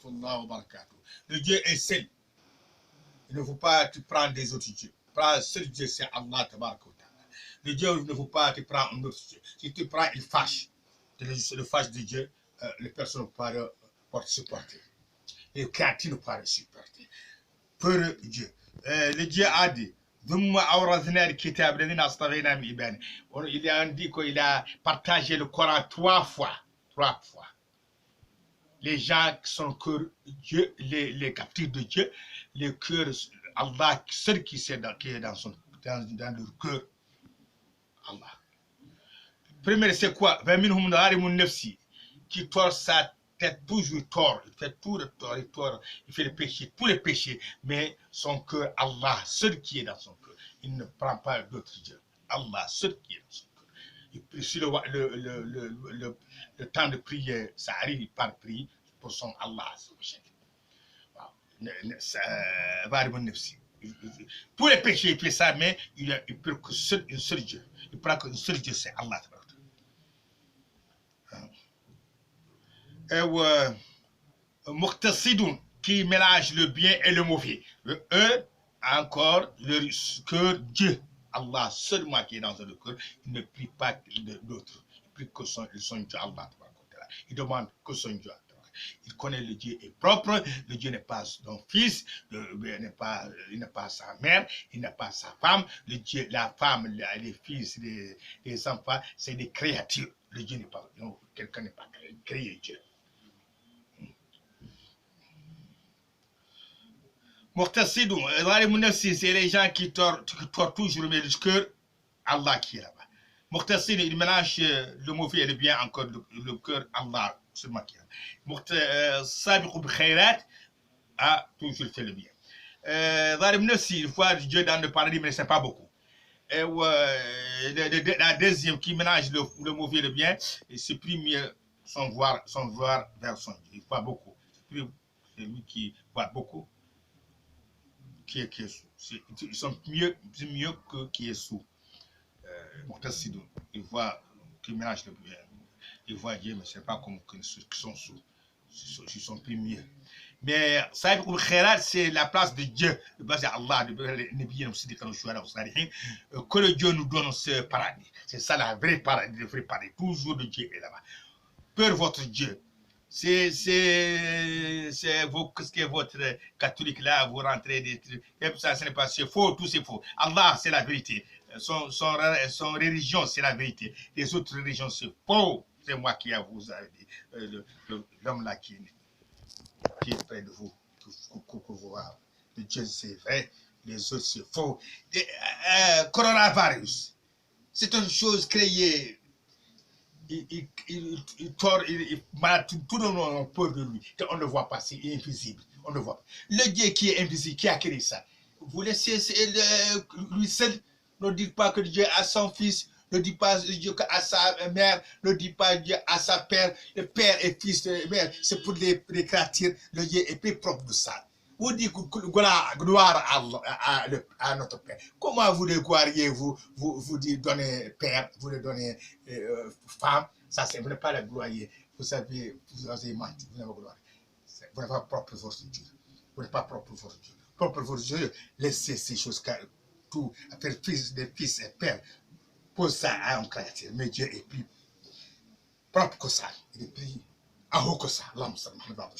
rahmatullahi wa barakatuh. Le Dieu est seul. Il ne faut pas te prendre des autres dieux. Prends seul Dieu, c'est Allah tabaraka wa ta'ala. Le Dieu ne faut pas te prendre un autre Dieu. Si tu prends, il fâche. Le fâche de Dieu, les personnes ne peuvent pas supporter. Les créatures ne peuvent pas supporter. Pour Dieu. Le Dieu a dit, il a dit qu'il a partagé le Coran 3 fois. 3 fois. Les gens qui sont cœur Dieu, les captifs de Dieu, le cœur, Allah, seul qui est dans leur cœur. Allah. Premier, c'est quoi? Qui tord sa tête, toujours tort. Il fait tout le tort, il fait le péché, tous les péchés, mais son cœur, Allah, seul qui est dans son cœur. Il ne prend pas d'autres dieux. Allah, seul qui est dans son cœur. Et puis, si le temps de prière, ça arrive, il part prier pour son Allah. Tous les péchés, il fait ça, mais il peut que un seul Dieu. Il prend qu'un seul Dieu, c'est Allah. Muqtasidun, qui mélange le bien et le mauvais. Le encore, le cœur Dieu. Allah seulement qui est dans le cœur, il ne prie pas d'autres. Il prie que son Dieu, Allah. Il demande que son Dieu. Il connaît le Dieu est propre, le Dieu n'est pas son fils, il n'est pas sa mère, il n'est pas sa femme, le Dieu, la femme, les fils, les enfants, c'est des créatures. Le Dieu n'est pas, non, quelqu'un n'est pas créé Dieu. Muqtasidun, c'est les gens qui tordent toujours le cœur, Allah qui est là-bas. Muqtasidun, il mélange le mauvais et le bien, encore le cœur, Allah seulement qui est là. Sabiqu bi khairat, a toujours fait le bien. Il faut Dieu dans le paradis, mais ce n'est pas beaucoup. La deuxième qui mélange le mauvais et le bien, c'est plus mieux son voir vers son Dieu. Il voit beaucoup. C'est lui qui voit beaucoup. Qui est sous. Ils sont mieux que qui est sous. Ils voient qui mélange le bien. Ils voient Dieu, mais ce n'est pas comme ceux qui sont sous. Ils sont plus mieux. Mais ça, c'est la place de Dieu, la place d'Allah, que le Dieu nous donne ce paradis. C'est ça le vrai paradis. Toujours le Dieu est là-bas. Peur votre Dieu. C'est ce que votre catholique là, vous rentrez des trucs. Et ça, ce n'est pas, c'est faux, tout c'est faux. Allah, c'est la vérité. Son religion, c'est la vérité. Les autres religions, c'est faux. C'est moi qui vous ai dit, l'homme là qui est près de vous, que vous voir. Le Dieu, c'est vrai, les autres, c'est faux. Coronavirus, c'est une chose créée. Il tord, tout le monde a peur de lui. On ne le voit pas, c'est invisible. On ne voit pas. Le Dieu qui est invisible, qui a créé ça, vous laissez lui seul. Ne dites pas que Dieu a son fils, ne dites pas Dieu a sa mère, ne dites pas Dieu a sa père, le père et fils de mère, c'est pour les créatures, le Dieu est plus propre de ça. Vous dites gloire à notre Père. Comment vous le gloiriez, vous donnez père, vous le donnez femme, ça c'est, vous n'êtes pas le gloirier. Vous avez menti, vous n'avez pas gloire. Vous n'êtes pas propre pour votre Dieu. Vous n'êtes pas propre pour votre Dieu. Propre pour votre Dieu, laissez ces choses, tout, faire des fils et pères, pour ça à un créateur. Mais Dieu est plus propre que ça. Il est plus en haut que ça. L'homme, ça ne va pas